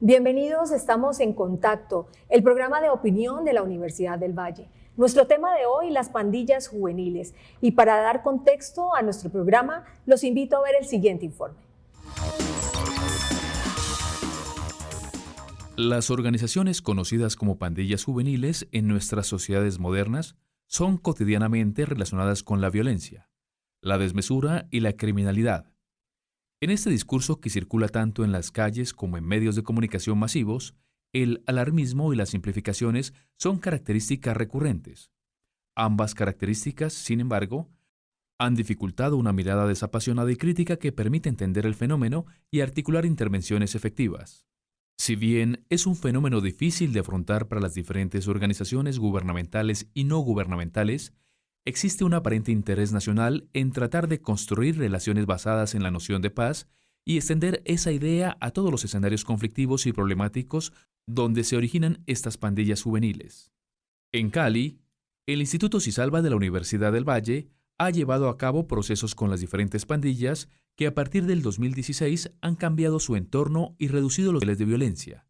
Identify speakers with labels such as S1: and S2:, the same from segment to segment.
S1: Bienvenidos, estamos en Contacto, el programa de opinión de la Universidad del Valle. Nuestro tema de hoy, las pandillas juveniles. Y para dar contexto a nuestro programa, los invito a ver el siguiente informe.
S2: Las organizaciones conocidas como pandillas juveniles en nuestras sociedades modernas son cotidianamente relacionadas con la violencia, la desmesura y la criminalidad. En este discurso que circula tanto en las calles como en medios de comunicación masivos, el alarmismo y las simplificaciones son características recurrentes. Ambas características, sin embargo, han dificultado una mirada desapasionada y crítica que permite entender el fenómeno y articular intervenciones efectivas. Si bien es un fenómeno difícil de afrontar para las diferentes organizaciones gubernamentales y no gubernamentales, existe un aparente interés nacional en tratar de construir relaciones basadas en la noción de paz y extender esa idea a todos los escenarios conflictivos y problemáticos donde se originan estas pandillas juveniles. En Cali, el Instituto Cisalva de la Universidad del Valle ha llevado a cabo procesos con las diferentes pandillas que a partir del 2016 han cambiado su entorno y reducido los niveles de violencia,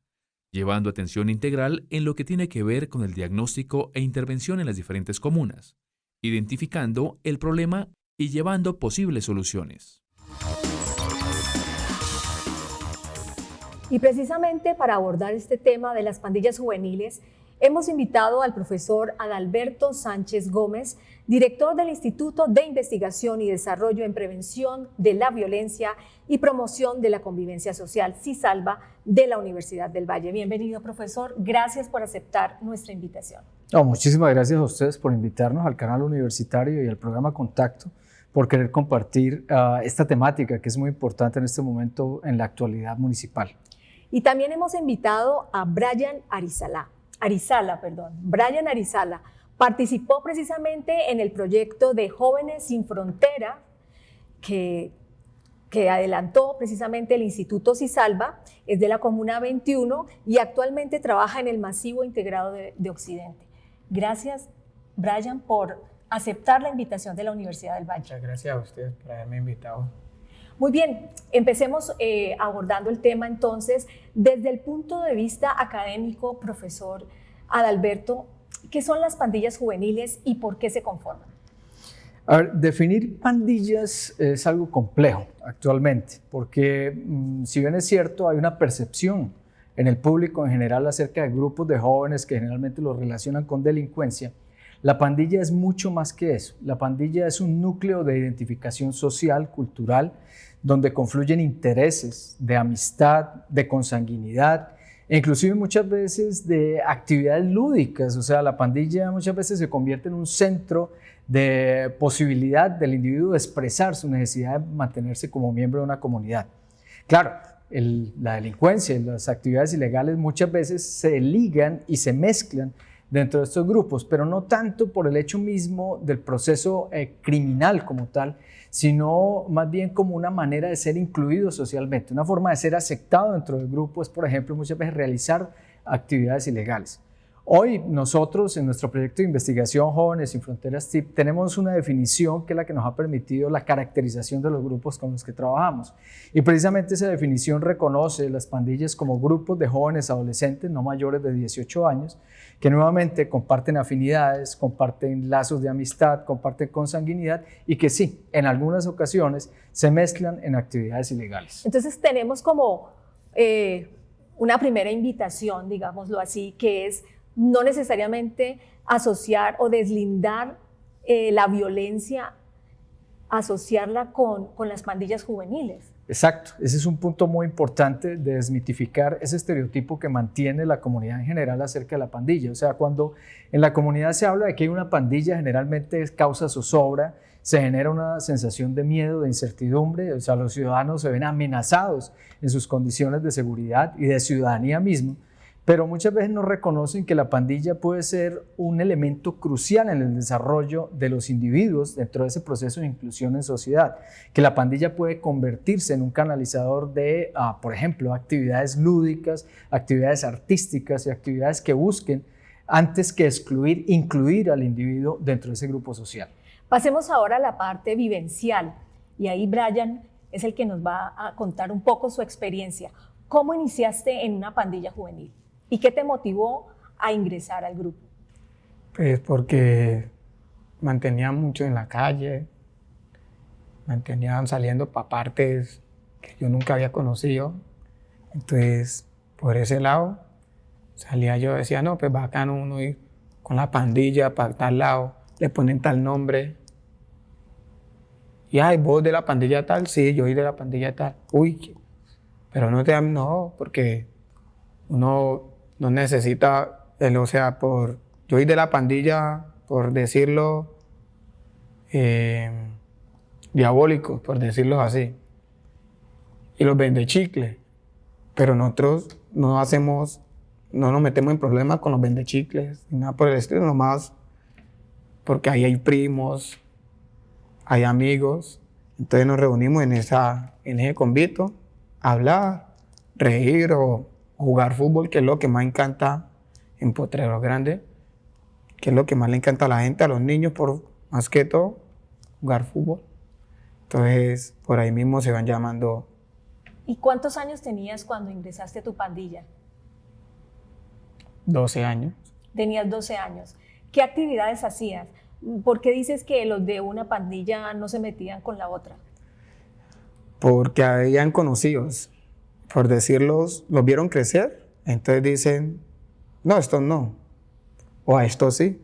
S2: llevando atención integral en lo que tiene que ver con el diagnóstico e intervención en las diferentes comunas, identificando el problema y llevando posibles soluciones.
S1: Y precisamente para abordar este tema de las pandillas juveniles, hemos invitado al profesor Adalberto Sánchez Gómez, director del Instituto de Investigación y Desarrollo en Prevención de la Violencia y Promoción de la Convivencia Social, CISALVA, de la Universidad del Valle. Bienvenido, profesor. Gracias por aceptar nuestra invitación.
S3: Muchísimas gracias a ustedes por invitarnos al canal universitario y al programa Contacto, por querer compartir esta temática que es muy importante en este momento en la actualidad municipal.
S1: Y también hemos invitado a Brian Arizala. Brian Arizala participó precisamente en el proyecto de Jóvenes Sin Frontera que adelantó precisamente el Instituto Cisalva, es de la Comuna 21 y actualmente trabaja en el Masivo Integrado de Occidente. Gracias, Brian, por aceptar la invitación de la Universidad del Valle.
S4: Muchas gracias a ustedes por haberme invitado.
S1: Muy bien, empecemos abordando el tema entonces desde el punto de vista académico, profesor Adalberto. ¿Qué son las pandillas juveniles y por qué se conforman?
S3: A ver, definir pandillas es algo complejo actualmente, porque si bien es cierto, hay una percepción en el público en general acerca de grupos de jóvenes que generalmente los relacionan con delincuencia. La pandilla es mucho más que eso. La pandilla es un núcleo de identificación social, cultural, donde confluyen intereses de amistad, de consanguinidad, e inclusive muchas veces de actividades lúdicas. O sea, la pandilla muchas veces se convierte en un centro de posibilidad del individuo de expresar su necesidad de mantenerse como miembro de una comunidad. Claro, la delincuencia y las actividades ilegales muchas veces se ligan y se mezclan dentro de estos grupos, pero no tanto por el hecho mismo del proceso criminal como tal, sino más bien como una manera de ser incluido socialmente, una forma de ser aceptado dentro del grupo es, por ejemplo, muchas veces realizar actividades ilegales. Hoy nosotros en nuestro proyecto de investigación Jóvenes Sin Fronteras TIP tenemos una definición que es la que nos ha permitido la caracterización de los grupos con los que trabajamos. Y precisamente esa definición reconoce las pandillas como grupos de jóvenes adolescentes no mayores de 18 años que nuevamente comparten afinidades, comparten lazos de amistad, comparten consanguinidad y que sí, en algunas ocasiones se mezclan en actividades ilegales.
S1: Entonces tenemos como una primera invitación, digámoslo así, que es no necesariamente asociar o deslindar la violencia, asociarla con las pandillas juveniles.
S3: Exacto, ese es un punto muy importante de desmitificar ese estereotipo que mantiene la comunidad en general acerca de la pandilla. O sea, cuando en la comunidad se habla de que hay una pandilla, generalmente es causa zozobra, se genera una sensación de miedo, de incertidumbre. O sea, los ciudadanos se ven amenazados en sus condiciones de seguridad y de ciudadanía mismo. Pero muchas veces no reconocen que la pandilla puede ser un elemento crucial en el desarrollo de los individuos dentro de ese proceso de inclusión en sociedad, que la pandilla puede convertirse en un canalizador de, por ejemplo, actividades lúdicas, actividades artísticas y actividades que busquen, antes que excluir, incluir al individuo dentro de ese grupo social.
S1: Pasemos ahora a la parte vivencial y ahí Brian es el que nos va a contar un poco su experiencia. ¿Cómo iniciaste en una pandilla juvenil? ¿Y qué te motivó a ingresar al grupo?
S4: Pues porque mantenían mucho en la calle, mantenían saliendo para partes que yo nunca había conocido. Entonces, por ese lado, salía yo, decía, no, pues bacano uno ir con la pandilla para tal lado, le ponen tal nombre. Y, ay, ¿vos de la pandilla tal? Sí, yo soy de la pandilla tal. Uy, pero no te dan, no, porque uno no necesita, o sea, yo soy de la pandilla, por decirlo, diabólicos, por decirlo así. Y los vende chicle. Pero nosotros no nos metemos en problemas con los vende chicles, ni nada por el estilo, nomás porque ahí hay primos, hay amigos. Entonces nos reunimos en ese convito, a hablar, reír o jugar fútbol, que es lo que más encanta en Potrero Grande, que es lo que más le encanta a la gente, a los niños, más que todo, jugar fútbol. Entonces, por ahí mismo se van llamando.
S1: ¿Y cuántos años tenías cuando ingresaste a tu pandilla?
S4: 12 años.
S1: Tenías 12 años. ¿Qué actividades hacías? ¿Por qué dices que los de una pandilla no se metían con la otra?
S4: Porque habían conocidos, por decirlos, los vieron crecer, entonces dicen, no, estos no, o a estos sí.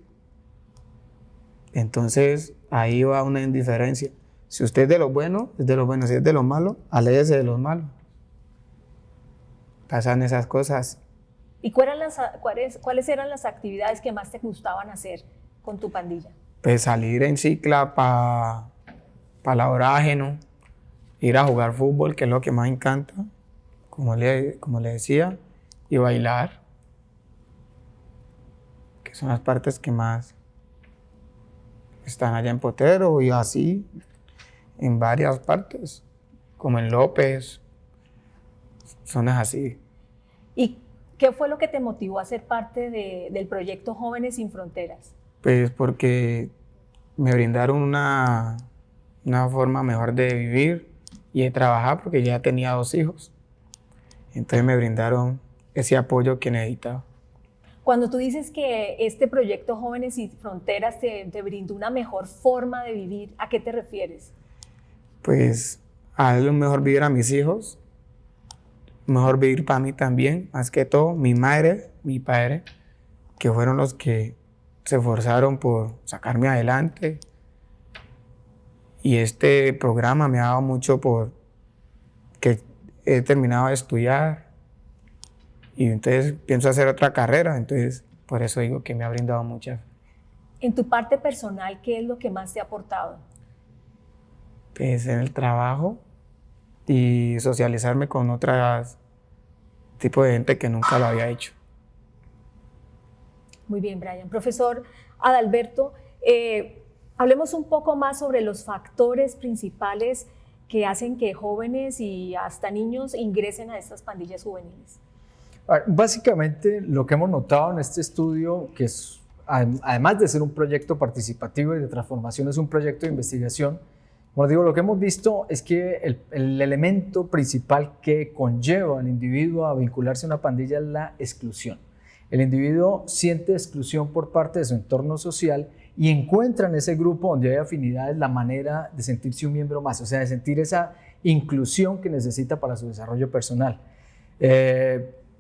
S4: Entonces, ahí va una indiferencia. Si usted es de los buenos, es de los buenos. Si es de los malos, aléjese de los malos. Pasan esas cosas.
S1: ¿Y cuáles eran las actividades que más te gustaban hacer con tu pandilla?
S4: Pues salir en cicla para la Orágeno, ir a jugar fútbol, que es lo que más encanta, como le decía, y bailar, que son las partes que más están allá en Potrero, y así en varias partes, como en López, zonas así.
S1: ¿Y qué fue lo que te motivó a ser parte del proyecto Jóvenes Sin Fronteras?
S4: Pues porque me brindaron una forma mejor de vivir y de trabajar, porque ya tenía 2 hijos. Entonces me brindaron ese apoyo que necesitaba.
S1: Cuando tú dices que este proyecto Jóvenes Sin Fronteras te brindó una mejor forma de vivir, ¿a qué te refieres?
S4: Pues a lo mejor vivir a mis hijos, mejor vivir para mí también, más que todo, mi madre, mi padre, que fueron los que se esforzaron por sacarme adelante. Y este programa me ha dado mucho por que he terminado de estudiar y entonces pienso hacer otra carrera, entonces por eso digo que me ha brindado mucha.
S1: En tu parte personal, ¿qué es lo que más te ha aportado?
S4: Pues en el trabajo y socializarme con otros tipos de gente que nunca lo había hecho.
S1: Muy bien, Brian. Profesor Adalberto, hablemos un poco más sobre los factores principales que hacen que jóvenes y hasta niños ingresen a estas pandillas juveniles.
S3: Básicamente, lo que hemos notado en este estudio, que es, además de ser un proyecto participativo y de transformación, es un proyecto de investigación. Como digo, lo que hemos visto es que el elemento principal que conlleva al individuo a vincularse a una pandilla es la exclusión. El individuo siente exclusión por parte de su entorno social y encuentra en ese grupo donde hay afinidades la manera de sentirse un miembro más, o sea, de sentir esa inclusión que necesita para su desarrollo personal.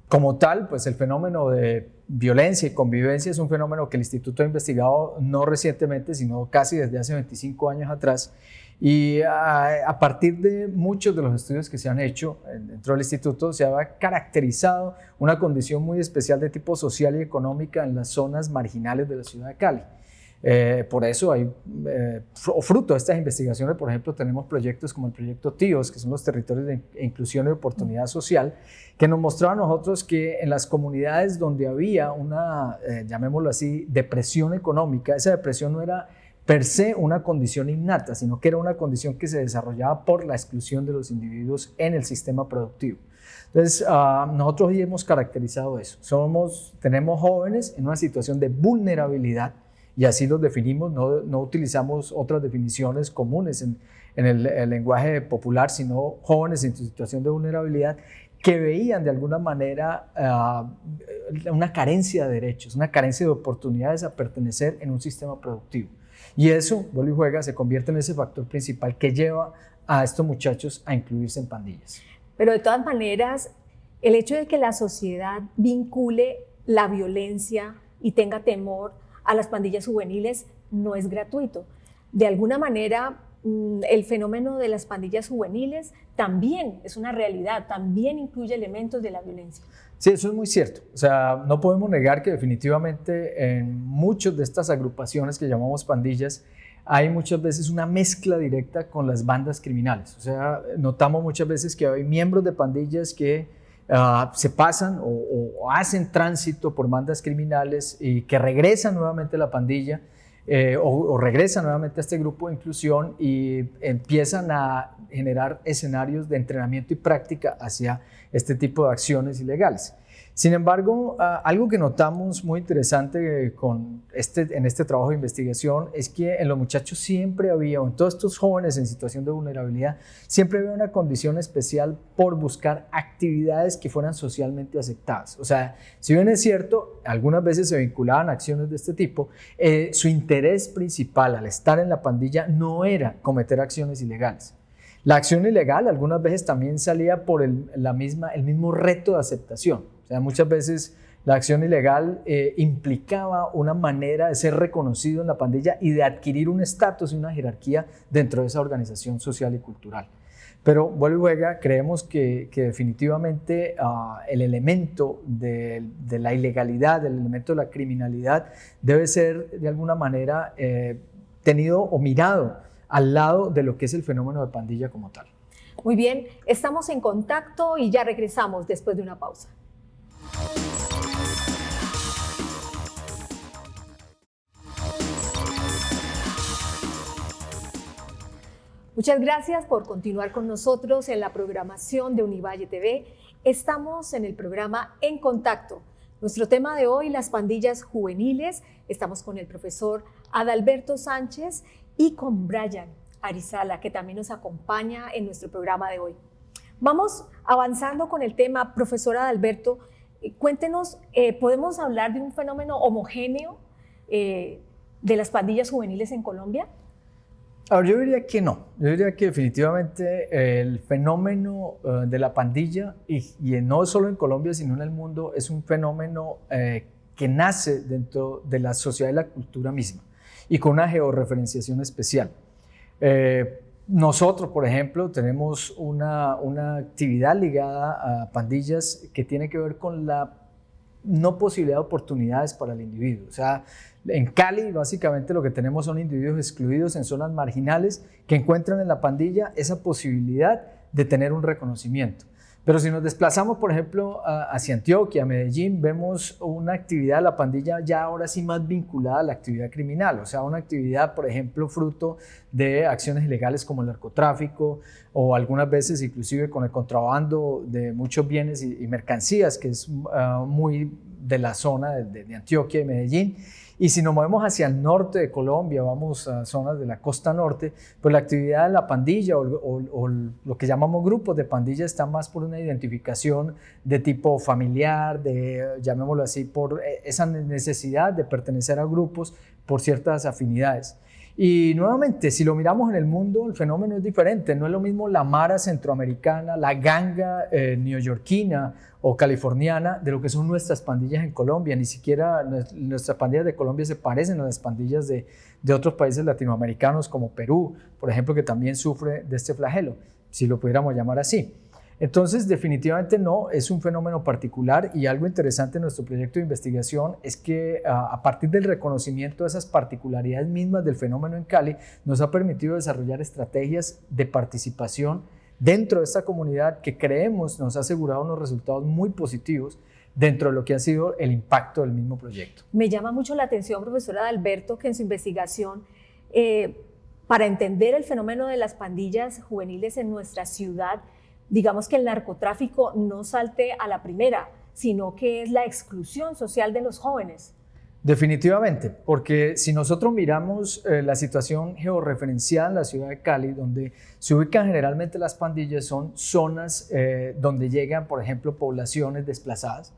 S3: Como tal, pues el fenómeno de violencia y convivencia es un fenómeno que el Instituto ha investigado no recientemente, sino casi desde hace 25 años atrás. Y a partir de muchos de los estudios que se han hecho dentro del instituto, se ha caracterizado una condición muy especial de tipo social y económica en las zonas marginales de la ciudad de Cali. Por eso fruto de estas investigaciones, por ejemplo, tenemos proyectos como el proyecto TIOS, que son los territorios de inclusión y oportunidad social, que nos mostraban a nosotros que en las comunidades donde había una, llamémoslo así, depresión económica, esa depresión no era per se una condición innata, sino que era una condición que se desarrollaba por la exclusión de los individuos en el sistema productivo. Entonces, nosotros hoy hemos caracterizado eso. Tenemos jóvenes en una situación de vulnerabilidad, y así los definimos, no utilizamos otras definiciones comunes en el lenguaje popular, sino jóvenes en situación de vulnerabilidad, que veían de alguna manera una carencia de derechos, una carencia de oportunidades a pertenecer en un sistema productivo. Y eso, vuelve y juega, se convierte en ese factor principal que lleva a estos muchachos a incluirse en pandillas.
S1: Pero de todas maneras, el hecho de que la sociedad vincule la violencia y tenga temor a las pandillas juveniles no es gratuito. De alguna manera, el fenómeno de las pandillas juveniles también es una realidad, también incluye elementos de la violencia.
S3: Sí, eso es muy cierto. O sea, no podemos negar que definitivamente en muchas de estas agrupaciones que llamamos pandillas hay muchas veces una mezcla directa con las bandas criminales. O sea, notamos muchas veces que hay miembros de pandillas que se pasan o hacen tránsito por bandas criminales y que regresan nuevamente a la pandilla o regresan nuevamente a este grupo de inclusión y empiezan a generar escenarios de entrenamiento y práctica hacia este tipo de acciones ilegales. Sin embargo, algo que notamos muy interesante en este trabajo de investigación es que en los muchachos siempre había, o en todos estos jóvenes en situación de vulnerabilidad, siempre había una condición especial por buscar actividades que fueran socialmente aceptadas. O sea, si bien es cierto, algunas veces se vinculaban a acciones de este tipo, su interés principal al estar en la pandilla no era cometer acciones ilegales. La acción ilegal algunas veces también salía por el mismo reto de aceptación. O sea, muchas veces la acción ilegal implicaba una manera de ser reconocido en la pandilla y de adquirir un estatus y una jerarquía dentro de esa organización social y cultural. Pero vuelve y juega, creemos que definitivamente el elemento de la ilegalidad, el elemento de la criminalidad debe ser de alguna manera tenido o mirado al lado de lo que es el fenómeno de pandilla como tal.
S1: Muy bien, estamos en contacto y ya regresamos después de una pausa. Muchas gracias por continuar con nosotros en la programación de Univalle TV. Estamos en el programa En Contacto. Nuestro tema de hoy, las pandillas juveniles. Estamos con el profesor Adalberto Sánchez y con Brian Arizala, que también nos acompaña en nuestro programa de hoy. Vamos avanzando con el tema. Profesor Adalberto, cuéntenos, ¿podemos hablar de un fenómeno homogéneo de las pandillas juveniles en Colombia?
S3: Ahora, yo diría que no. Yo diría que definitivamente el fenómeno de la pandilla, y no solo en Colombia, sino en el mundo, es un fenómeno que nace dentro de la sociedad y la cultura misma, y con una georreferenciación especial. Nosotros, por ejemplo, tenemos una actividad ligada a pandillas que tiene que ver con la no posibilidad de oportunidades para el individuo. O sea, en Cali básicamente lo que tenemos son individuos excluidos en zonas marginales que encuentran en la pandilla esa posibilidad de tener un reconocimiento. Pero si nos desplazamos, por ejemplo, hacia Antioquia, Medellín, vemos una actividad de la pandilla ya ahora sí más vinculada a la actividad criminal, o sea, una actividad, por ejemplo, fruto de acciones ilegales como el narcotráfico o algunas veces inclusive con el contrabando de muchos bienes y mercancías, que es muy de la zona de Antioquia y Medellín. Y si nos movemos hacia el norte de Colombia, vamos a zonas de la costa norte, pues la actividad de la pandilla o lo que llamamos grupos de pandilla está más por una identificación de tipo familiar, llamémoslo así, por esa necesidad de pertenecer a grupos por ciertas afinidades. Y nuevamente, si lo miramos en el mundo, el fenómeno es diferente. No es lo mismo la mara centroamericana, la ganga neoyorquina o californiana de lo que son nuestras pandillas en Colombia. Ni siquiera nuestras pandillas de Colombia se parecen a las pandillas de otros países latinoamericanos como Perú, por ejemplo, que también sufre de este flagelo, si lo pudiéramos llamar así. Entonces, definitivamente no, es un fenómeno particular, y algo interesante en nuestro proyecto de investigación es que a partir del reconocimiento de esas particularidades mismas del fenómeno en Cali, nos ha permitido desarrollar estrategias de participación dentro de esta comunidad que creemos nos ha asegurado unos resultados muy positivos dentro de lo que ha sido el impacto del mismo proyecto.
S1: Me llama mucho la atención, profesora Adalberto, que en su investigación, para entender el fenómeno de las pandillas juveniles en nuestra ciudad, digamos que el narcotráfico no salte a la primera, sino que es la exclusión social de los jóvenes.
S3: Definitivamente, porque si nosotros miramos la situación georreferenciada en la ciudad de Cali, donde se ubican generalmente las pandillas, son zonas donde llegan, por ejemplo, poblaciones desplazadas,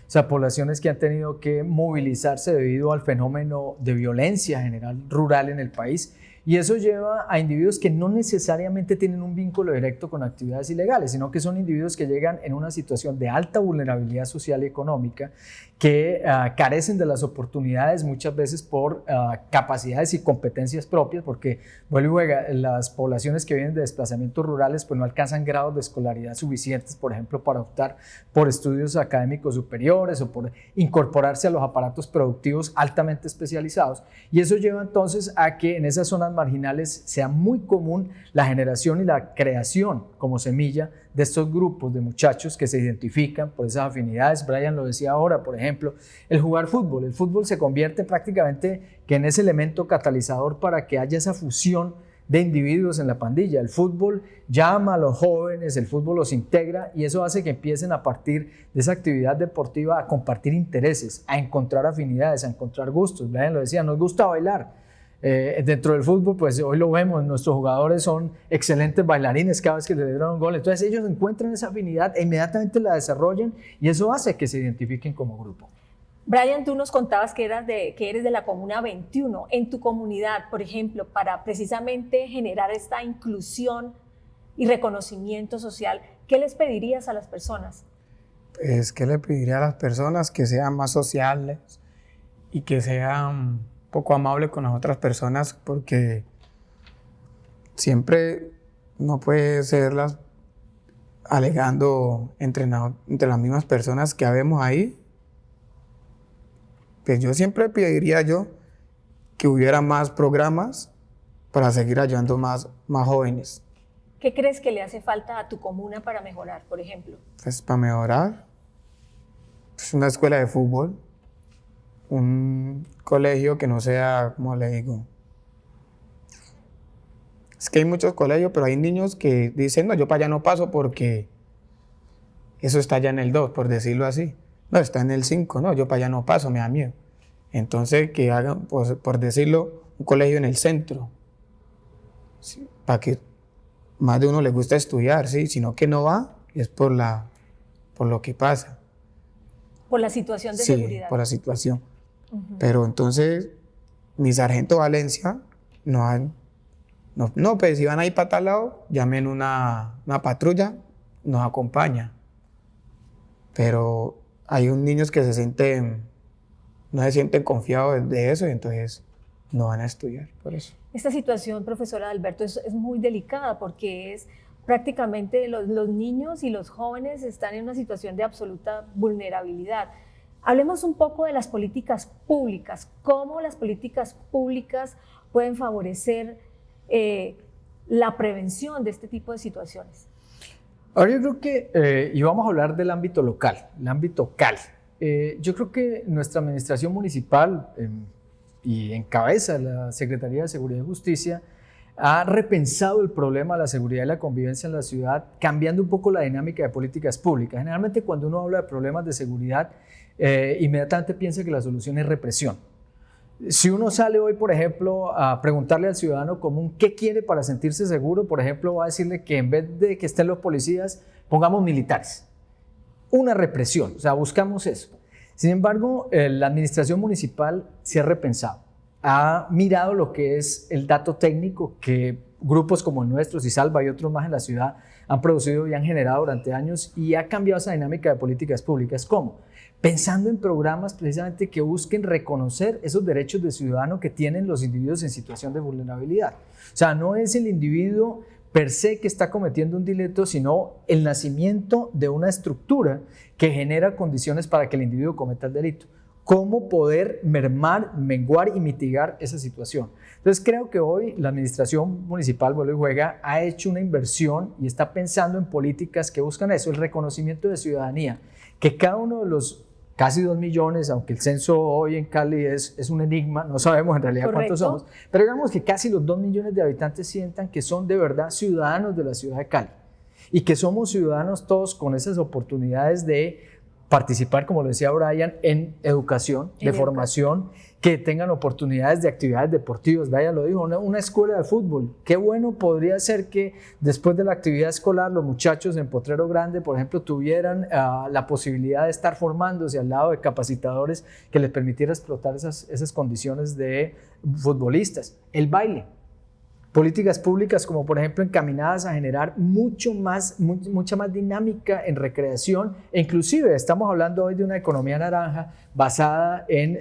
S3: o sea, poblaciones que han tenido que movilizarse debido al fenómeno de violencia general rural en el país, y eso lleva a individuos que no necesariamente tienen un vínculo directo con actividades ilegales, sino que son individuos que llegan en una situación de alta vulnerabilidad social y económica, que carecen de las oportunidades muchas veces por capacidades y competencias propias, porque vuelvo a las poblaciones que vienen de desplazamientos rurales pues no alcanzan grados de escolaridad suficientes, por ejemplo, para optar por estudios académicos superiores o por incorporarse a los aparatos productivos altamente especializados, y eso lleva entonces a que en esas zonas marginales sea muy común la generación y la creación como semilla de estos grupos de muchachos que se identifican por esas afinidades. Brian lo decía ahora, por ejemplo, el jugar fútbol. El fútbol se convierte prácticamente que en ese elemento catalizador para que haya esa fusión de individuos en la pandilla. El fútbol llama a los jóvenes, el fútbol los integra, y eso hace que empiecen a partir de esa actividad deportiva a compartir intereses, a encontrar afinidades, a encontrar gustos. Brian lo decía, nos gusta bailar. Dentro del fútbol, pues hoy lo vemos, nuestros jugadores son excelentes bailarines cada vez que celebran un gol, entonces ellos encuentran esa afinidad e inmediatamente la desarrollan, y eso hace que se identifiquen como grupo.
S1: Brian, tú nos contabas que eres de la Comuna 21. En tu comunidad, por ejemplo, para precisamente generar esta inclusión y reconocimiento social, ¿qué les pedirías a las personas?
S4: Pues, ¿qué le pediría a las personas? Que sean más sociales y que sean poco amable con las otras personas, porque siempre no puede serlas alegando entre las mismas personas que habemos ahí. Pues yo siempre pediría que hubiera más programas para seguir ayudando más jóvenes.
S1: ¿Qué crees que le hace falta a tu comuna para mejorar, por ejemplo?
S4: Pues para mejorar, pues una escuela de fútbol, un colegio que no sea, como le digo, es que hay muchos colegios, pero hay niños que dicen, no, yo para allá no paso porque eso está ya en el 2, por decirlo así. No, está en el 5, no, yo para allá no paso, me da miedo. Entonces, que hagan, pues, por decirlo, un colegio en el centro, ¿sí? Para que más de uno le gusta estudiar, ¿sí? Sino que no va, es por lo que pasa.
S1: Por la situación de
S4: sí,
S1: seguridad.
S4: Por la situación. Pero entonces, mi sargento Valencia pues si van ahí para tal lado, llamen una patrulla, nos acompaña. Pero hay niños que no se sienten confiados de eso, y entonces no van a estudiar por eso.
S1: Esta situación, profesora Alberto, es muy delicada, porque es prácticamente los niños y los jóvenes están en una situación de absoluta vulnerabilidad. Hablemos un poco de las políticas públicas, cómo las políticas públicas pueden favorecer la prevención de este tipo de situaciones.
S3: Ahora yo creo que, y vamos a hablar del ámbito local, el ámbito Cali. Yo creo que nuestra administración municipal y encabeza la Secretaría de Seguridad y Justicia ha repensado el problema de la seguridad y la convivencia en la ciudad, cambiando un poco la dinámica de políticas públicas. Generalmente cuando uno habla de problemas de seguridad, inmediatamente piensa que la solución es represión. Si uno sale hoy, por ejemplo, a preguntarle al ciudadano común qué quiere para sentirse seguro, por ejemplo, va a decirle que en vez de que estén los policías, pongamos militares. Una represión, o sea, buscamos eso. Sin embargo, la administración municipal se ha repensado. Ha mirado lo que es el dato técnico que grupos como el nuestro, Cisalva y otros más en la ciudad han producido y han generado durante años, y ha cambiado esa dinámica de políticas públicas. ¿Cómo? Pensando en programas precisamente que busquen reconocer esos derechos de ciudadano que tienen los individuos en situación de vulnerabilidad. O sea, no es el individuo per se que está cometiendo un delito, sino el nacimiento de una estructura que genera condiciones para que el individuo cometa el delito. ¿Cómo poder menguar y mitigar esa situación? Entonces creo que hoy la administración municipal, vuelve y juega, ha hecho una inversión y está pensando en políticas que buscan eso, el reconocimiento de ciudadanía, que cada uno de los casi 2 millones, aunque el censo hoy en Cali es un enigma, no sabemos en realidad cuántos somos, pero digamos que casi los 2 millones de habitantes sientan que son de verdad ciudadanos de la ciudad de Cali, y que somos ciudadanos todos con esas oportunidades de participar, como lo decía Brian, en educación, de formación, que tengan oportunidades de actividades deportivas. Brian lo dijo, una escuela de fútbol. Qué bueno podría ser que después de la actividad escolar los muchachos en Potrero Grande, por ejemplo, tuvieran la posibilidad de estar formándose al lado de capacitadores que les permitiera explotar esas condiciones de futbolistas. El baile. Políticas públicas como por ejemplo encaminadas a generar mucha más dinámica en recreación e inclusive estamos hablando hoy de una economía naranja basada en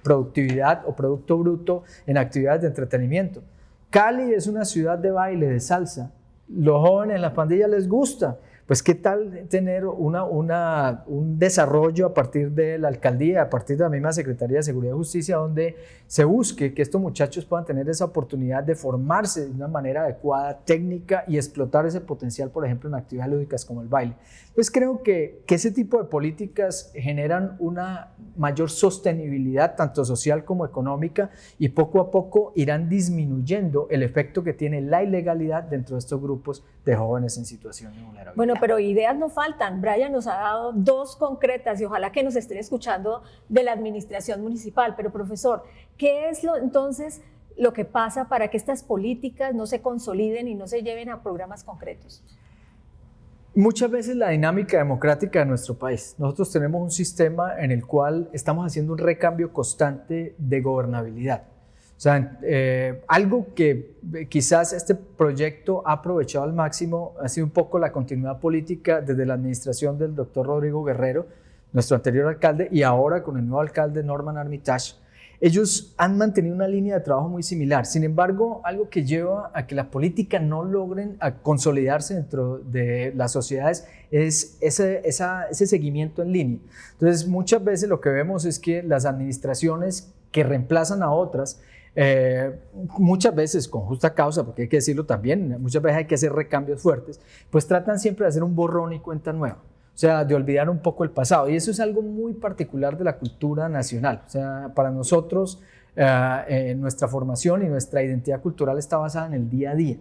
S3: productividad o producto bruto en actividades de entretenimiento. Cali es una ciudad de baile, de salsa. Los jóvenes, las pandillas les gusta. Pues qué tal tener un desarrollo a partir de la alcaldía, a partir de la misma Secretaría de Seguridad y Justicia, donde se busque que estos muchachos puedan tener esa oportunidad de formarse de una manera adecuada, técnica y explotar ese potencial, por ejemplo, en actividades lúdicas como el baile. Entonces creo que ese tipo de políticas generan una mayor sostenibilidad, tanto social como económica, y poco a poco irán disminuyendo el efecto que tiene la ilegalidad dentro de estos grupos de jóvenes en situación de vulnerabilidad.
S1: Bueno, pero ideas no faltan. Brian nos ha dado 2 concretas y ojalá que nos estén escuchando de la administración municipal. Pero profesor, ¿qué es entonces lo que pasa para que estas políticas no se consoliden y no se lleven a programas concretos?
S3: Muchas veces la dinámica democrática de nuestro país. Nosotros tenemos un sistema en el cual estamos haciendo un recambio constante de gobernabilidad. O sea, algo que quizás este proyecto ha aprovechado al máximo ha sido un poco la continuidad política desde la administración del doctor Rodrigo Guerrero, nuestro anterior alcalde, y ahora con el nuevo alcalde Norman Armitage. Ellos han mantenido una línea de trabajo muy similar. Sin embargo, algo que lleva a que la política no logren consolidarse dentro de las sociedades es ese seguimiento en línea. Entonces, muchas veces lo que vemos es que las administraciones que reemplazan a otras, muchas veces con justa causa, porque hay que decirlo también, muchas veces hay que hacer recambios fuertes, pues tratan siempre de hacer un borrón y cuenta nueva. O sea, de olvidar un poco el pasado. Y eso es algo muy particular de la cultura nacional. O sea, para nosotros, nuestra formación y nuestra identidad cultural está basada en el día a día.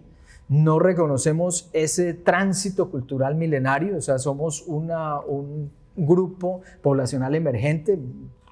S3: No reconocemos ese tránsito cultural milenario. O sea, somos un grupo poblacional emergente.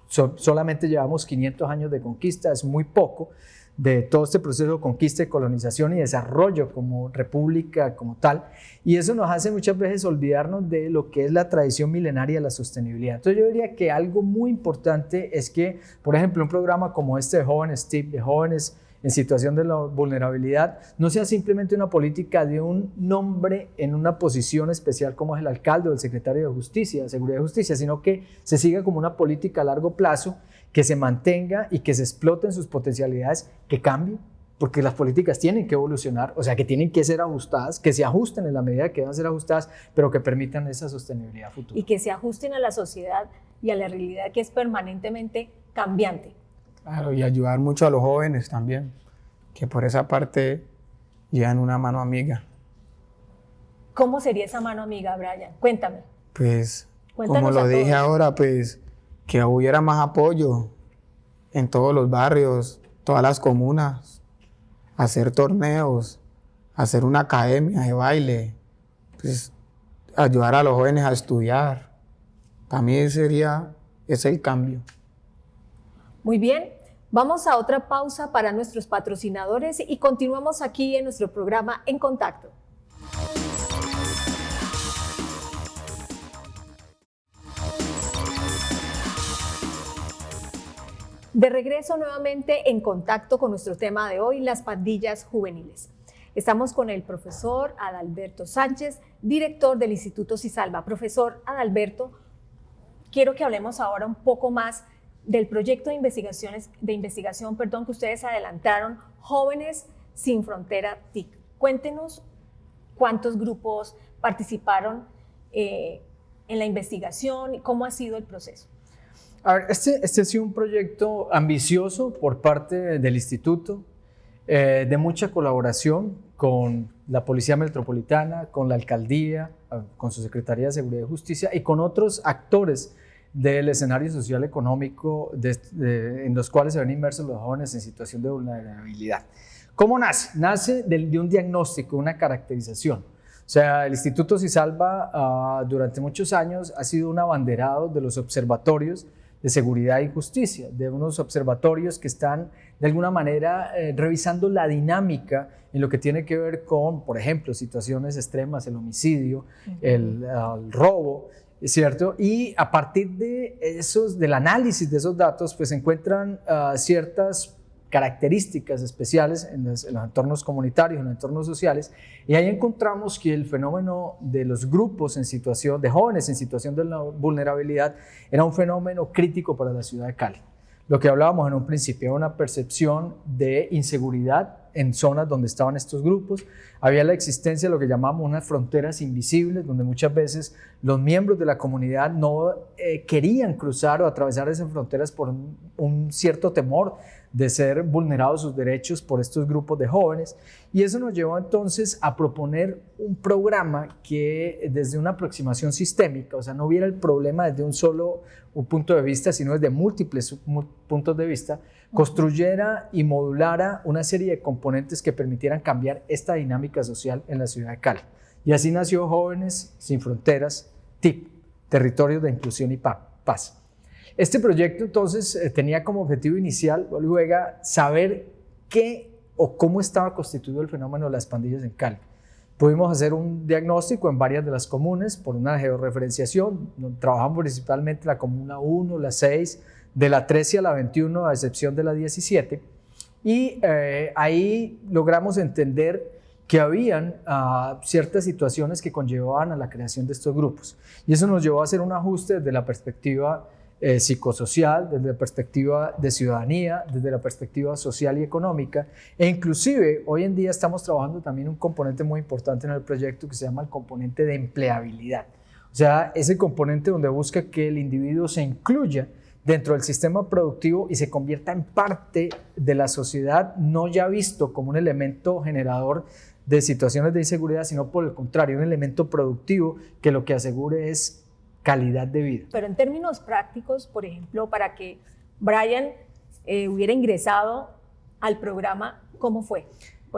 S3: Solamente llevamos 500 años de conquista, es muy poco de todo este proceso de conquista, de colonización y desarrollo como república, como tal, y eso nos hace muchas veces olvidarnos de lo que es la tradición milenaria de la sostenibilidad. Entonces yo diría que algo muy importante es que, por ejemplo, un programa como este de jóvenes TIP, de jóvenes en situación de la vulnerabilidad, no sea simplemente una política de un nombre en una posición especial como es el alcalde o el secretario de Justicia, de Seguridad y Justicia, sino que se siga como una política a largo plazo, que se mantenga y que se exploten sus potencialidades, que cambien, porque las políticas tienen que evolucionar, o sea, que tienen que ser ajustadas, que se ajusten en la medida que van a ser ajustadas, pero que permitan esa sostenibilidad futura.
S1: Y que se ajusten a la sociedad y a la realidad que es permanentemente cambiante.
S4: Claro, y ayudar mucho a los jóvenes también, que por esa parte llevan una mano amiga.
S1: ¿Cómo sería esa mano amiga, Brian? Cuéntame.
S4: Pues,
S1: Cuéntanos
S4: como lo dije
S1: todos.
S4: ahora, pues, que hubiera más apoyo en todos los barrios, todas las comunas, hacer torneos, hacer una academia de baile, pues, ayudar a los jóvenes a estudiar. Para mí ese es el cambio.
S1: Muy bien, vamos a otra pausa para nuestros patrocinadores y continuamos aquí en nuestro programa En Contacto. De regreso nuevamente en contacto con nuestro tema de hoy, las pandillas juveniles. Estamos con el profesor Adalberto Sánchez, director del Instituto Cisalva. Profesor Adalberto, quiero que hablemos ahora un poco más del proyecto de investigación que ustedes adelantaron, Jóvenes Sin Frontera TIC. Cuéntenos cuántos grupos participaron en la investigación y cómo ha sido el proceso.
S3: A ver, este ha sido un proyecto ambicioso por parte del instituto, de mucha colaboración con la Policía Metropolitana, con la Alcaldía, con su Secretaría de Seguridad y Justicia y con otros actores del escenario social económico en los cuales se ven inmersos los jóvenes en situación de vulnerabilidad. ¿Cómo nace? Nace de un diagnóstico, una caracterización. O O sea, el Instituto CISALVA durante muchos años ha sido un abanderado de los observatorios de seguridad y justicia, de unos observatorios que están de alguna manera revisando la dinámica en lo que tiene que ver con, por ejemplo, situaciones extremas, el homicidio, el robo, ¿cierto? Y a partir de del análisis de esos datos, pues se encuentran ciertas características especiales en los entornos comunitarios, en los entornos sociales, y ahí encontramos que el fenómeno de los grupos de jóvenes en situación de vulnerabilidad era un fenómeno crítico para la ciudad de Cali. Lo que hablábamos en un principio, una percepción de inseguridad en zonas donde estaban estos grupos. Había la existencia de lo que llamamos unas fronteras invisibles, donde muchas veces los miembros de la comunidad no querían cruzar o atravesar esas fronteras por un cierto temor de ser vulnerados sus derechos por estos grupos de jóvenes. Y eso nos llevó entonces a proponer un programa que desde una aproximación sistémica, o sea, no viera el problema desde un punto de vista, sino desde múltiples puntos de vista, construyera y modulara una serie de componentes que permitieran cambiar esta dinámica social en la ciudad de Cali. Y así nació Jóvenes Sin Fronteras, TIP, Territorios de Inclusión y Paz. Este proyecto entonces tenía como objetivo inicial, luego, saber qué o cómo estaba constituido el fenómeno de las pandillas en Cali. Pudimos hacer un diagnóstico en varias de las comunes por una georreferenciación. Trabajamos principalmente la comuna 1, la 6, de la 13 a la 21, a excepción de la 17. Y ahí logramos entender que habían ciertas situaciones que conllevaban a la creación de estos grupos. Y eso nos llevó a hacer un ajuste desde la perspectiva psicosocial, desde la perspectiva de ciudadanía, desde la perspectiva social y económica, e inclusive hoy en día estamos trabajando también un componente muy importante en el proyecto que se llama el componente de empleabilidad. O sea, ese componente donde busca que el individuo se incluya dentro del sistema productivo y se convierta en parte de la sociedad, no ya visto como un elemento generador de situaciones de inseguridad, sino por el contrario, un elemento productivo que lo que asegure es calidad de vida.
S1: Pero en términos prácticos, por ejemplo, para que Brian hubiera ingresado al programa, ¿cómo fue?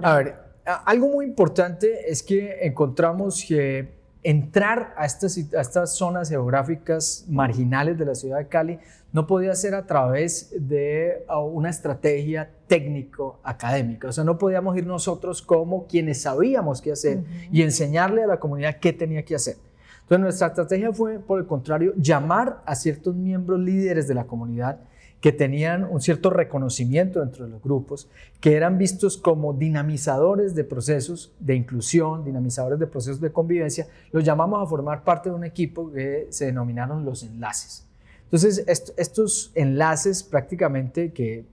S3: A ver, algo muy importante es que encontramos que entrar a estas zonas geográficas marginales de la ciudad de Cali no podía ser a través de una estrategia técnico-académica. O sea, no podíamos ir nosotros como quienes sabíamos qué hacer y enseñarle a la comunidad qué tenía que hacer. Entonces, nuestra estrategia fue, por el contrario, llamar a ciertos miembros líderes de la comunidad que tenían un cierto reconocimiento dentro de los grupos, que eran vistos como dinamizadores de procesos de inclusión, dinamizadores de procesos de convivencia. Los llamamos a formar parte de un equipo que se denominaron los enlaces. Entonces, estos enlaces prácticamente que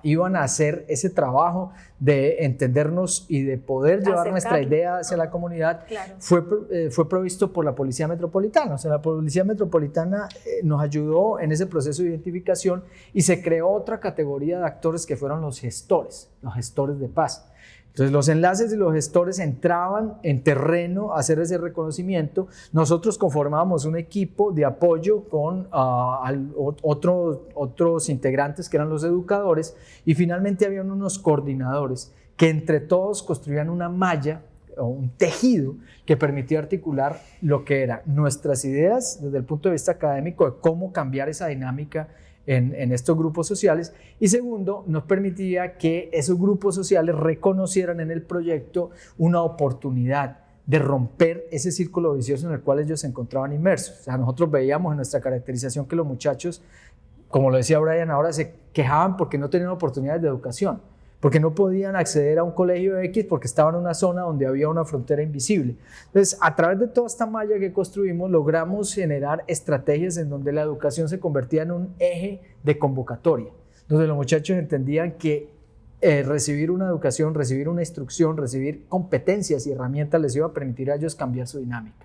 S3: iban a hacer ese trabajo de entendernos y de poder llevar nuestra idea hacia la comunidad, claro, fue provisto por la Policía Metropolitana. O sea, la Policía Metropolitana nos ayudó en ese proceso de identificación y se creó otra categoría de actores que fueron los gestores de paz. Entonces los enlaces y los gestores entraban en terreno a hacer ese reconocimiento. Nosotros conformábamos un equipo de apoyo con otros integrantes que eran los educadores, y finalmente habían unos coordinadores que entre todos construían una malla o un tejido que permitía articular lo que eran nuestras ideas desde el punto de vista académico de cómo cambiar esa dinámica en estos grupos sociales, y segundo, nos permitía que esos grupos sociales reconocieran en el proyecto una oportunidad de romper ese círculo vicioso en el cual ellos se encontraban inmersos. O sea, nosotros veíamos en nuestra caracterización que los muchachos, como lo decía Brian ahora, se quejaban porque no tenían oportunidades de educación, porque no podían acceder a un colegio X porque estaban en una zona donde había una frontera invisible. Entonces, a través de toda esta malla que construimos, logramos generar estrategias en donde la educación se convertía en un eje de convocatoria, donde los muchachos entendían que recibir una educación, recibir una instrucción, recibir competencias y herramientas les iba a permitir a ellos cambiar su dinámica.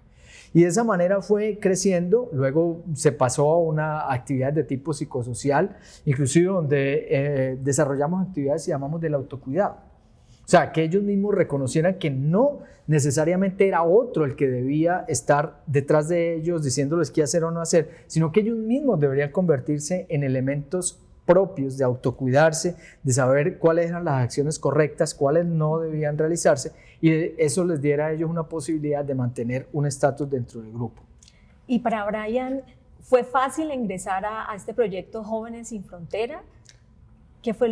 S3: Y de esa manera fue creciendo. Luego se pasó a una actividad de tipo psicosocial, inclusive donde desarrollamos actividades que llamamos del autocuidado. O sea, que ellos mismos reconocieran que no necesariamente era otro el que debía estar detrás de ellos diciéndoles qué hacer o no hacer, sino que ellos mismos deberían convertirse en elementos propios de autocuidarse, de saber cuáles eran las acciones correctas, cuáles no debían realizarse, y eso les diera a ellos una posibilidad de mantener un estatus dentro del grupo.
S1: Y para Brian, ¿fue fácil ingresar a este proyecto Jóvenes Sin Frontera? ¿Qué fue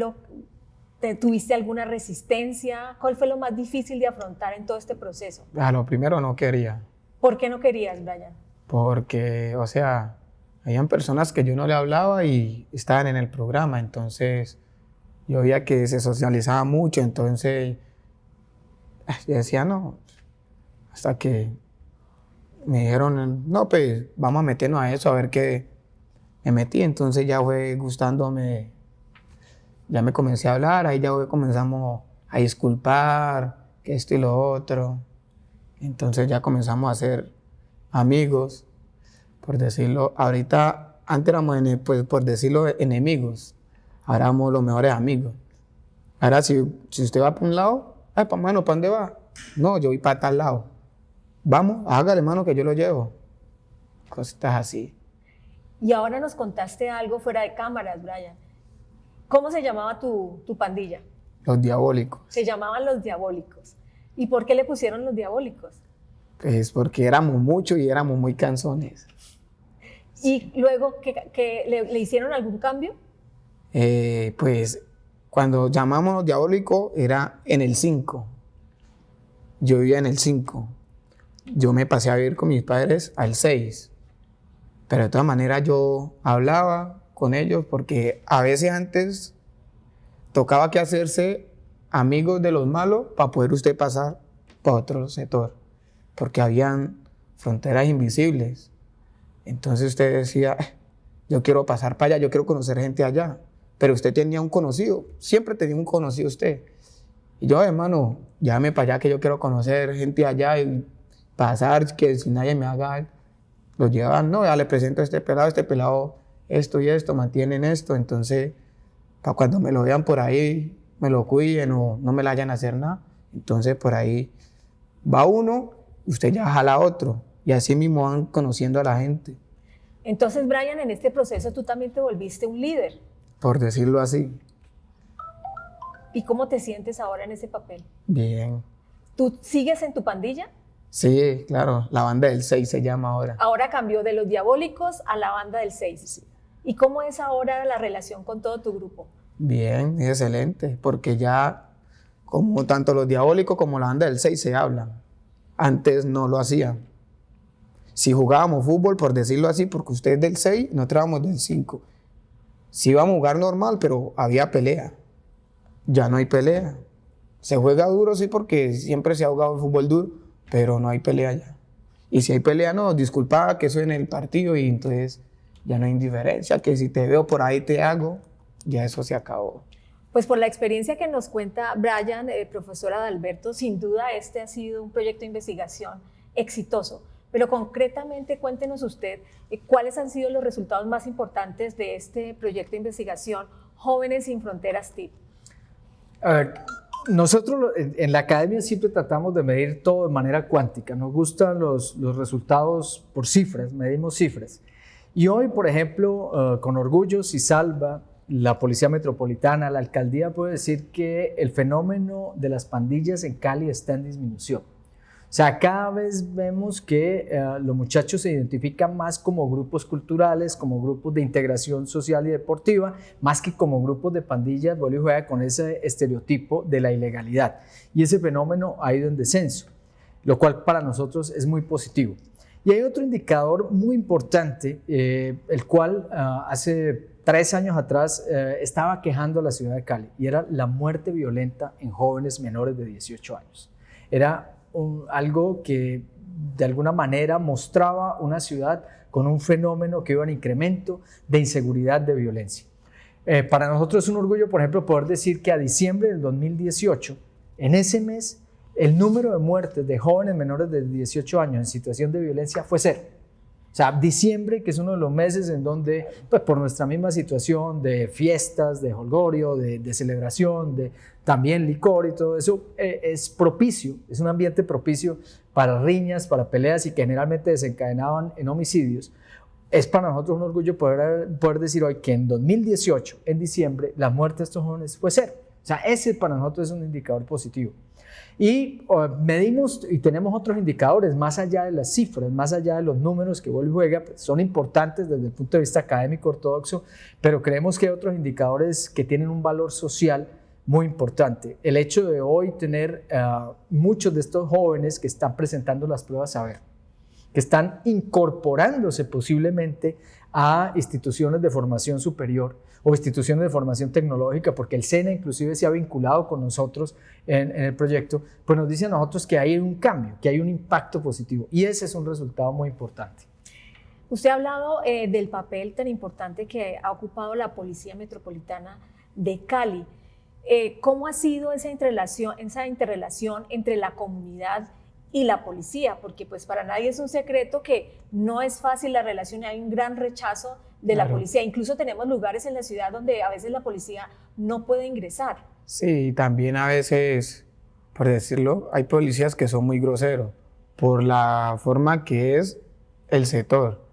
S1: ¿Tuviste alguna resistencia? ¿Cuál fue lo más difícil de afrontar en todo este proceso?
S4: Lo primero no quería.
S1: ¿Por qué no querías, Brian?
S4: Porque, o sea, habían personas que yo no le hablaba y estaban en el programa, entonces yo veía que se socializaba mucho, entonces yo decía no, hasta que me dijeron, no, pues vamos a meternos a eso, a ver qué. Me metí, entonces ya fue gustándome, ya me comencé a hablar, ahí ya comenzamos a disculpar, que esto y lo otro. Entonces ya comenzamos a ser amigos, por decirlo. Ahorita, antes éramos, pues, por decirlo, enemigos. Ahora somos los mejores amigos. Ahora, si usted va para un lado, ay, mano, ¿para dónde va? No, yo voy para tal lado. Vamos, hágale, mano, que yo lo llevo. Cositas así.
S1: Y ahora nos contaste algo fuera de cámaras, Brian. ¿Cómo se llamaba tu pandilla?
S4: Los Diabólicos.
S1: Se llamaban Los Diabólicos. ¿Y por qué le pusieron Los Diabólicos?
S4: Pues porque éramos muchos y éramos muy canzones.
S1: ¿Y luego le hicieron algún cambio?
S4: Pues cuando llamamos Los Diabólicos era en el 5. Yo vivía en el 5. Yo me pasé a vivir con mis padres al 6. Pero de todas maneras yo hablaba con ellos porque a veces antes tocaba que hacerse amigos de los malos para poder usted pasar para otro sector, porque habían fronteras invisibles. Entonces usted decía, yo quiero pasar para allá, yo quiero conocer gente allá, pero usted tenía un conocido, siempre tenía un conocido usted. Y yo, hermano, llámame para allá que yo quiero conocer gente allá y pasar, que si nadie me haga, lo llevan, no, ya le presento a este pelado, esto y esto, mantienen esto, entonces, para cuando me lo vean por ahí, me lo cuiden o no me la hayan a hacer nada, entonces por ahí va uno, usted ya jala a otro, y así mismo van conociendo a la gente.
S1: Entonces, Brian, en este proceso tú también te volviste un líder.
S4: Por decirlo así.
S1: ¿Y cómo te sientes ahora en ese papel?
S4: Bien.
S1: ¿Tú sigues en tu pandilla?
S4: Sí, claro, la banda del 6 se llama ahora.
S1: Ahora cambió de Los Diabólicos a la banda del 6. Sí. ¿Y cómo es ahora la relación con todo tu grupo?
S4: Bien, es excelente, porque ya como tanto Los Diabólicos como la banda del 6 se hablan. Antes no lo hacían. Si jugábamos fútbol, por decirlo así, porque usted es del 6, nosotros éramos del 5. Sí íbamos a jugar normal, pero había pelea. Ya no hay pelea. Se juega duro, sí, porque siempre se ha jugado el fútbol duro, pero no hay pelea ya. Y si hay pelea, no, disculpa que eso en el partido y entonces ya no hay indiferencia, que si te veo por ahí te hago, ya eso se acabó.
S1: Pues por la experiencia que nos cuenta Brian, profesora Adalberto, sin duda este ha sido un proyecto de investigación exitoso. Pero concretamente cuéntenos usted cuáles han sido los resultados más importantes de este proyecto de investigación Jóvenes Sin Fronteras TIP.
S3: A ver, nosotros en la academia siempre tratamos de medir todo de manera cuántica. Nos gustan los resultados por cifras, medimos cifras. Y hoy, por ejemplo, con orgullo, Cisalva, la Policía Metropolitana, la Alcaldía puede decir que el fenómeno de las pandillas en Cali está en disminución. O sea, cada vez vemos que los muchachos se identifican más como grupos culturales, como grupos de integración social y deportiva, más que como grupos de pandillas, vuelve y juega con ese estereotipo de la ilegalidad. Y ese fenómeno ha ido en descenso, lo cual para nosotros es muy positivo. Y hay otro indicador muy importante, el cual hace 3 años atrás estaba quejando a la ciudad de Cali, y era la muerte violenta en jóvenes menores de 18 años. Era algo que de alguna manera mostraba una ciudad con un fenómeno que iba en incremento de inseguridad, de violencia. Para nosotros es un orgullo, por ejemplo, poder decir que a diciembre del 2018, en ese mes, el número de muertes de jóvenes menores de 18 años en situación de violencia fue 0. O sea, diciembre, que es uno de los meses en donde, pues por nuestra misma situación de fiestas, de jolgorio, de celebración, de también licor y todo eso, es propicio, es un ambiente propicio para riñas, para peleas y que generalmente desencadenaban en homicidios. es para nosotros un orgullo poder decir hoy que en 2018, en diciembre, la muerte de estos jóvenes fue cero. O sea, ese para nosotros es un indicador positivo. Y medimos y tenemos otros indicadores más allá de las cifras, más allá de los números que vuelve y juega, pues son importantes desde el punto de vista académico ortodoxo, pero creemos que hay otros indicadores que tienen un valor social muy importante. El hecho de hoy tener muchos de estos jóvenes que están presentando las pruebas saber, que están incorporándose posiblemente a instituciones de formación superior o instituciones de formación tecnológica, porque el SENA inclusive se ha vinculado con nosotros en el proyecto, pues nos dice a nosotros que hay un cambio, que hay un impacto positivo, y ese es un resultado muy importante.
S1: Usted ha hablado del papel tan importante que ha ocupado la Policía Metropolitana de Cali. ¿Cómo ha sido esa interrelación entre la comunidad y la policía? Porque pues para nadie es un secreto que no es fácil la relación, hay un gran rechazo de la policía. Incluso tenemos lugares en la ciudad donde a veces la policía no puede ingresar.
S4: Sí, también a veces, por decirlo, hay policías que son muy groseros por la forma que es el sector.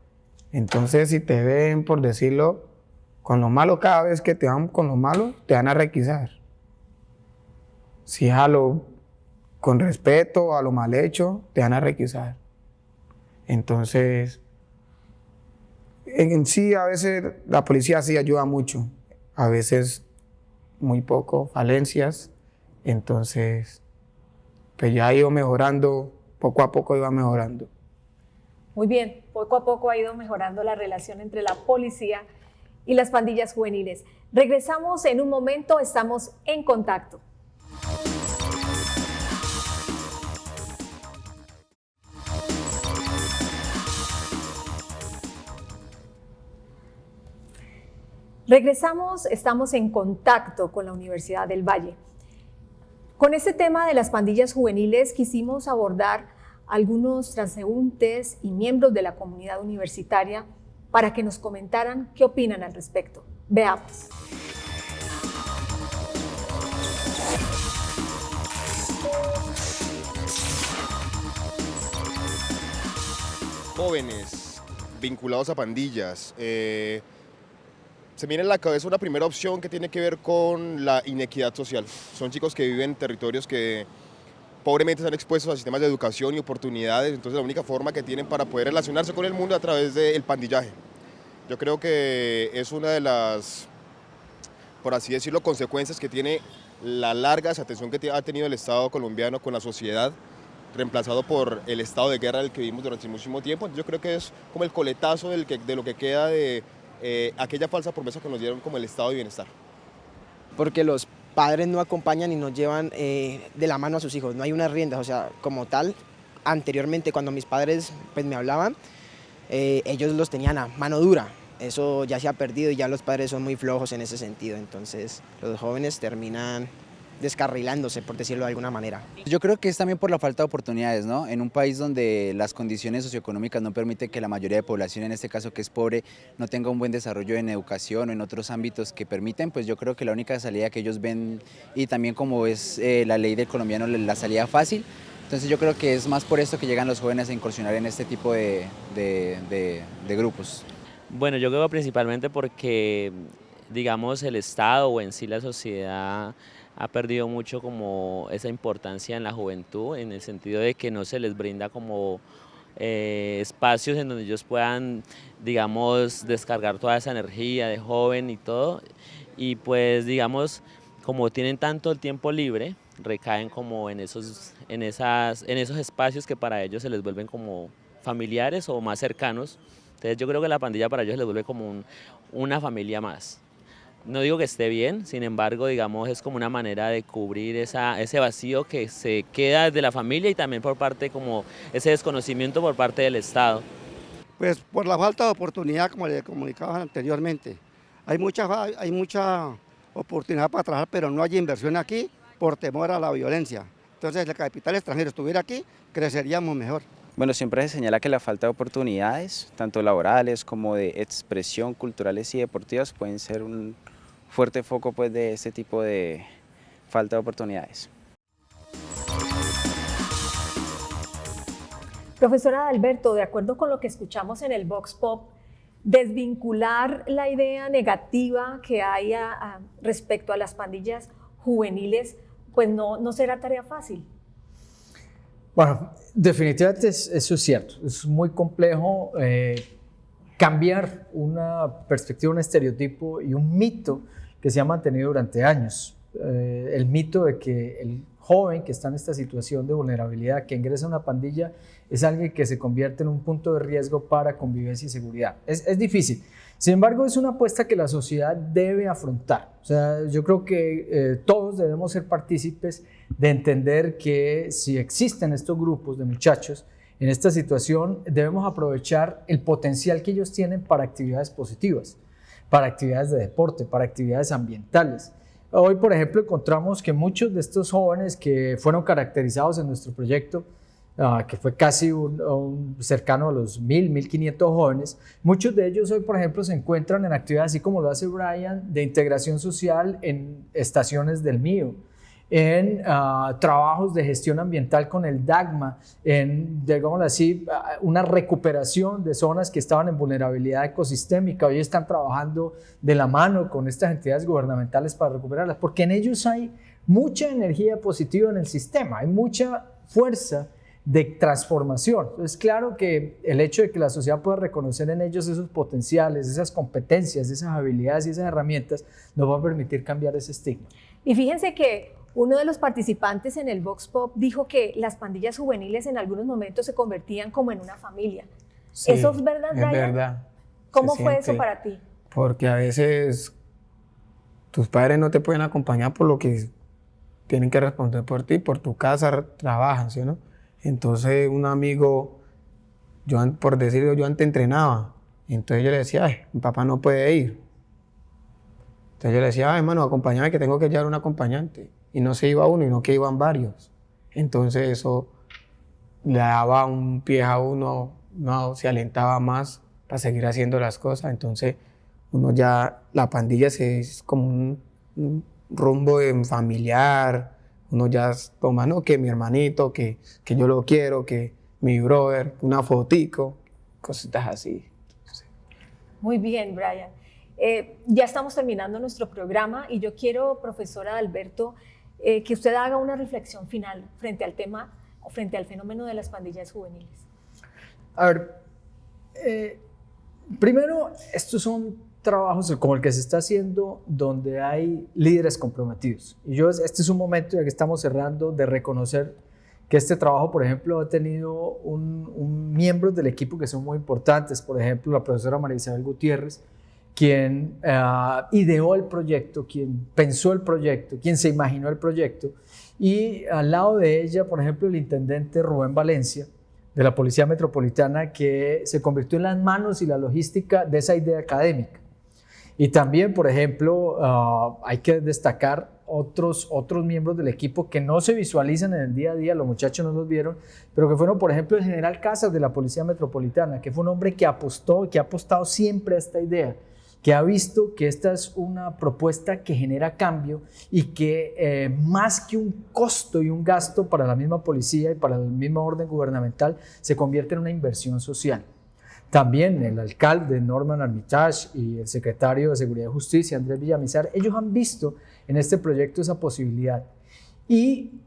S4: Entonces, si te ven, por decirlo, con lo malo, cada vez que te van con lo malo, te van a requisar. Si es con respeto, a lo mal hecho, te van a requisar. Entonces, en sí, a veces la policía sí ayuda mucho, a veces muy poco, falencias. Entonces, pues ya ha ido mejorando, poco a poco iba mejorando.
S1: Muy bien, poco a poco ha ido mejorando la relación entre la policía y las pandillas juveniles. Regresamos en un momento, estamos en contacto. Regresamos, estamos en contacto con la Universidad del Valle. Con este tema de las pandillas juveniles quisimos abordar algunos transeúntes y miembros de la comunidad universitaria para que nos comentaran qué opinan al respecto. Veamos.
S5: Jóvenes vinculados a pandillas. Se me viene a la cabeza una primera opción que tiene que ver con la inequidad social. Son chicos que viven en territorios que pobremente están expuestos a sistemas de educación y oportunidades, entonces la única forma que tienen para poder relacionarse con el mundo es a través del pandillaje. Yo creo que es una de las, por así decirlo, consecuencias que tiene la larga desatención que ha tenido el Estado colombiano con la sociedad, reemplazado por el estado de guerra del que vivimos durante muchísimo tiempo. Entonces yo creo que es como el coletazo de lo que queda de aquella falsa promesa que nos dieron como el estado de bienestar.
S6: Porque los padres no acompañan y no llevan de la mano a sus hijos, no hay unas riendas, o sea, como tal, anteriormente cuando mis padres pues, me hablaban, ellos los tenían a mano dura, eso ya se ha perdido y ya los padres son muy flojos en ese sentido, entonces los jóvenes terminan descarrilándose, por decirlo de alguna manera.
S7: Yo creo que es también por la falta de oportunidades, ¿no? En un país donde las condiciones socioeconómicas no permiten que la mayoría de población, en este caso que es pobre, no tenga un buen desarrollo en educación o en otros ámbitos que permiten, pues yo creo que la única salida que ellos ven, y también como es la ley del colombiano, la salida fácil, entonces yo creo que es más por esto que llegan los jóvenes a incursionar en este tipo de grupos.
S8: Bueno, yo creo principalmente porque, digamos, el Estado o en sí la sociedad ha perdido mucho como esa importancia en la juventud, en el sentido de que no se les brinda como espacios en donde ellos puedan, digamos, descargar toda esa energía de joven y todo, y pues, digamos, como tienen tanto el tiempo libre, recaen como en esos espacios que para ellos se les vuelven como familiares o más cercanos. Entonces yo creo que la pandilla para ellos les vuelve como una familia más. No digo que esté bien, sin embargo, digamos, es como una manera de cubrir ese vacío que se queda desde la familia y también por parte, como ese desconocimiento por parte del Estado.
S9: Pues por la falta de oportunidad, como le comunicaba anteriormente. Hay mucha oportunidad para trabajar, pero no hay inversión aquí por temor a la violencia. Entonces, si el capital extranjero estuviera aquí, creceríamos mejor.
S10: Bueno, siempre se señala que la falta de oportunidades, tanto laborales como de expresión culturales y deportivas, pueden ser un fuerte foco pues, de este tipo de falta de oportunidades.
S1: Profesora Adalberto, de acuerdo con lo que escuchamos en el Vox Pop, desvincular la idea negativa que hay respecto a las pandillas juveniles, pues no será tarea fácil.
S3: Bueno, definitivamente eso es cierto. Es muy complejo cambiar una perspectiva, un estereotipo y un mito que se ha mantenido durante años. El mito de que el joven que está en esta situación de vulnerabilidad, que ingresa a una pandilla, es alguien que se convierte en un punto de riesgo para convivencia y seguridad. Es difícil. Sin embargo, es una apuesta que la sociedad debe afrontar. O sea, yo creo que todos debemos ser partícipes de entender que si existen estos grupos de muchachos en esta situación, debemos aprovechar el potencial que ellos tienen para actividades positivas, para actividades de deporte, para actividades ambientales. Hoy, por ejemplo, encontramos que muchos de estos jóvenes que fueron caracterizados en nuestro proyecto, que fue casi cercano a los 1.500 jóvenes, muchos de ellos hoy, por ejemplo, se encuentran en actividades así como lo hace Brian, de integración social en estaciones del MIO, en trabajos de gestión ambiental con el DAGMA, en, digámoslo así, una recuperación de zonas que estaban en vulnerabilidad ecosistémica. Hoy están trabajando de la mano con estas entidades gubernamentales para recuperarlas, porque en ellos hay mucha energía positiva en el sistema, hay mucha fuerza de transformación. Entonces, claro que el hecho de que la sociedad pueda reconocer en ellos esos potenciales, esas competencias, esas habilidades y esas herramientas, nos va a permitir cambiar ese estigma.
S1: Y fíjense que uno de los participantes en el Vox Pop dijo que las pandillas juveniles en algunos momentos se convertían como en una familia.
S4: Sí,
S1: ¿Eso es verdad, Brian?
S4: Es verdad.
S1: ¿Cómo fue eso para ti?
S4: Porque a veces tus padres no te pueden acompañar por lo que tienen que responder por ti, por tu casa trabajan, ¿sí o no? Entonces un amigo, por decirlo, yo antes entrenaba, entonces yo le decía, ay, mi papá no puede ir. Entonces yo le decía, ay, hermano, acompáñame que tengo que llevar un acompañante. Y no se iba uno, sino que iban varios. Entonces eso le daba un pie a uno, se alentaba más para seguir haciendo las cosas. Entonces uno ya, la pandilla es como un rumbo familiar. Uno ya toma, no, que mi hermanito, que yo lo quiero, que mi brother, una fotico, cositas así. Sí.
S1: Muy bien, Brian. Ya estamos terminando nuestro programa y yo quiero, profesora Alberto, que usted haga una reflexión final frente al tema, frente al fenómeno de las pandillas juveniles.
S3: A ver, primero, estos son trabajos como el que se está haciendo donde hay líderes comprometidos. Y este es un momento, ya que estamos cerrando, de reconocer que este trabajo, por ejemplo, ha tenido miembros del equipo que son muy importantes. Por ejemplo, la profesora María Isabel Gutiérrez, quien ideó el proyecto, quien pensó el proyecto, quien se imaginó el proyecto. Y al lado de ella, por ejemplo, el intendente Rubén Valencia, de la Policía Metropolitana, que se convirtió en las manos y la logística de esa idea académica. Y también, por ejemplo, hay que destacar otros miembros del equipo que no se visualizan en el día a día, los muchachos no los vieron, pero que fueron, por ejemplo, el general Casas de la Policía Metropolitana, que fue un hombre que apostó, que ha apostado siempre a esta idea, que ha visto que esta es una propuesta que genera cambio y que más que un costo y un gasto para la misma policía y para la misma orden gubernamental, se convierte en una inversión social. También el alcalde Norman Armitage y el secretario de Seguridad y Justicia, Andrés Villamizar, ellos han visto en este proyecto esa posibilidad. Y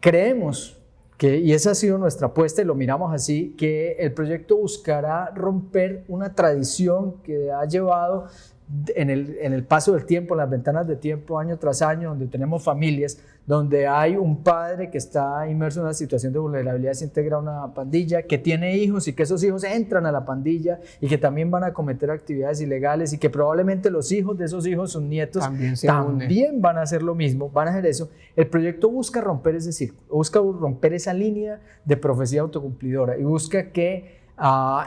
S3: creemos que, y esa ha sido nuestra apuesta y lo miramos así, que el proyecto buscará romper una tradición que ha llevado en el paso del tiempo, en las ventanas de tiempo, año tras año, donde tenemos familias, donde hay un padre que está inmerso en una situación de vulnerabilidad, se integra a una pandilla, que tiene hijos y que esos hijos entran a la pandilla y que también van a cometer actividades ilegales y que probablemente los hijos de esos hijos, sus nietos, también van a hacer lo mismo, van a hacer eso. El proyecto busca romper ese círculo, busca romper esa línea de profecía autocumplidora y busca que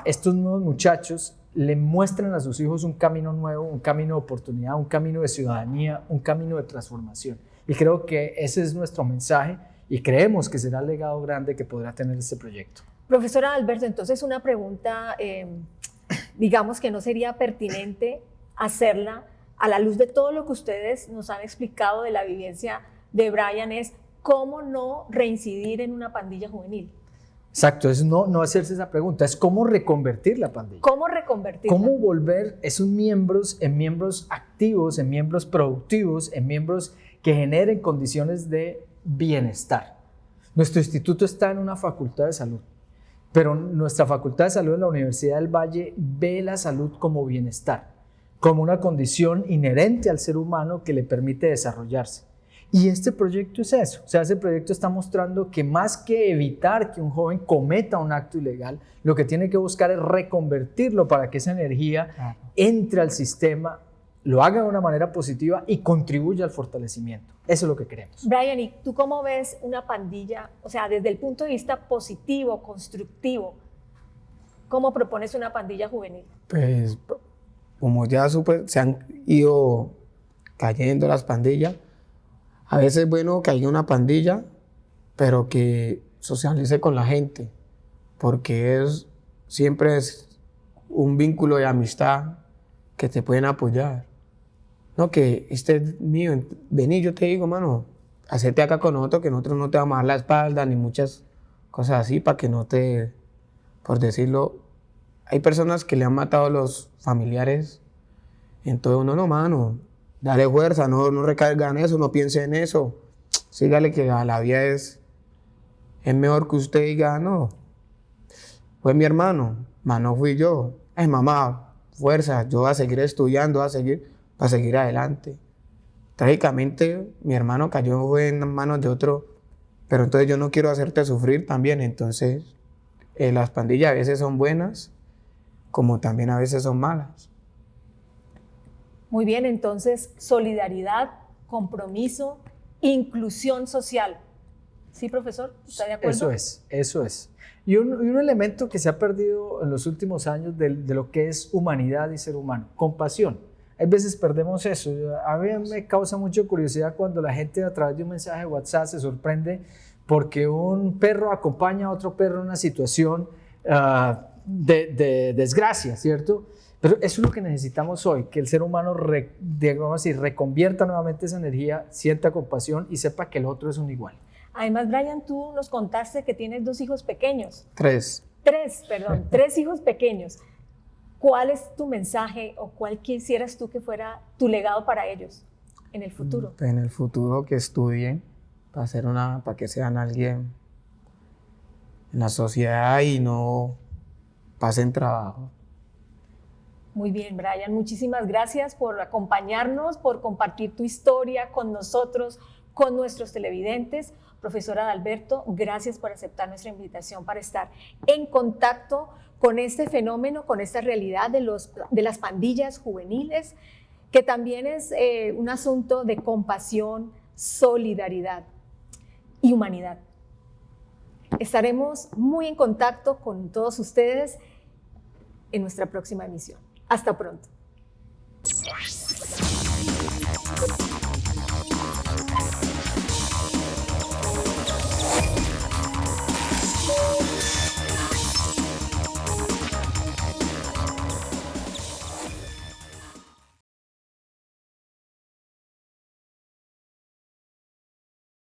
S3: estos nuevos muchachos le muestren a sus hijos un camino nuevo, un camino de oportunidad, un camino de ciudadanía, un camino de transformación. Y creo que ese es nuestro mensaje y creemos que será el legado grande que podrá tener este proyecto.
S1: Profesora Alberto, entonces una pregunta, digamos que no sería pertinente hacerla a la luz de todo lo que ustedes nos han explicado de la vivencia de Brian, es cómo no reincidir en una pandilla juvenil.
S3: Exacto, es no hacerse esa pregunta, es cómo reconvertir la pandilla.
S1: ¿Cómo reconvertirla?
S3: ¿Cómo volver esos miembros en miembros activos, en miembros productivos, en miembros que generen condiciones de bienestar? Nuestro instituto está en una facultad de salud, pero nuestra facultad de salud en la Universidad del Valle ve la salud como bienestar, como una condición inherente al ser humano que le permite desarrollarse. Y este proyecto es eso, o sea, ese proyecto está mostrando que más que evitar que un joven cometa un acto ilegal, lo que tiene que buscar es reconvertirlo para que esa energía entre al sistema, lo haga de una manera positiva y contribuya al fortalecimiento. Eso es lo que queremos.
S1: Brian, ¿y tú cómo ves una pandilla? O sea, desde el punto de vista positivo, constructivo, ¿cómo propones una pandilla juvenil?
S4: Pues, como ya se han ido cayendo las pandillas, a veces es bueno que haya una pandilla, pero que socialice con la gente, porque siempre es un vínculo de amistad que te pueden apoyar. No, que este es mío, vení, yo te digo, mano, hacete acá con nosotros, que nosotros no te vamos a dar la espalda, ni muchas cosas así, para que no te, por decirlo, hay personas que le han matado a los familiares, entonces uno, no, mano, dale fuerza, no recaiga en eso, no piense en eso. Sígale que la vida es mejor que usted diga, no, fue mi hermano, no fui yo. Ay, mamá, fuerza, yo voy a seguir estudiando, voy a seguir adelante. Trágicamente, mi hermano cayó en manos de otro, pero entonces yo no quiero hacerte sufrir también. Entonces, las pandillas a veces son buenas, como también a veces son malas.
S1: Muy bien, entonces, solidaridad, compromiso, inclusión social. ¿Sí, profesor? ¿Está de acuerdo?
S3: Eso es. Y un elemento que se ha perdido en los últimos años de lo que es humanidad y ser humano, compasión. Hay veces perdemos eso. A mí me causa mucha curiosidad cuando la gente a través de un mensaje de WhatsApp se sorprende porque un perro acompaña a otro perro en una situación de desgracia, ¿cierto? Pero eso es lo que necesitamos hoy, que el ser humano reconvierta nuevamente esa energía, sienta compasión y sepa que el otro es un igual.
S1: Además, Brian, tú nos contaste que tienes 2 hijos pequeños.
S4: 3
S1: hijos pequeños. ¿Cuál es tu mensaje o cuál quisieras tú que fuera tu legado para ellos en el futuro?
S4: En el futuro que estudien para que sean alguien en la sociedad y no pasen trabajo.
S1: Muy bien, Brian, muchísimas gracias por acompañarnos, por compartir tu historia con nosotros, con nuestros televidentes. Profesora Adalberto, gracias por aceptar nuestra invitación para estar en contacto con este fenómeno, con esta realidad de las pandillas juveniles, que también es un asunto de compasión, solidaridad y humanidad. Estaremos muy en contacto con todos ustedes en nuestra próxima emisión. Hasta pronto.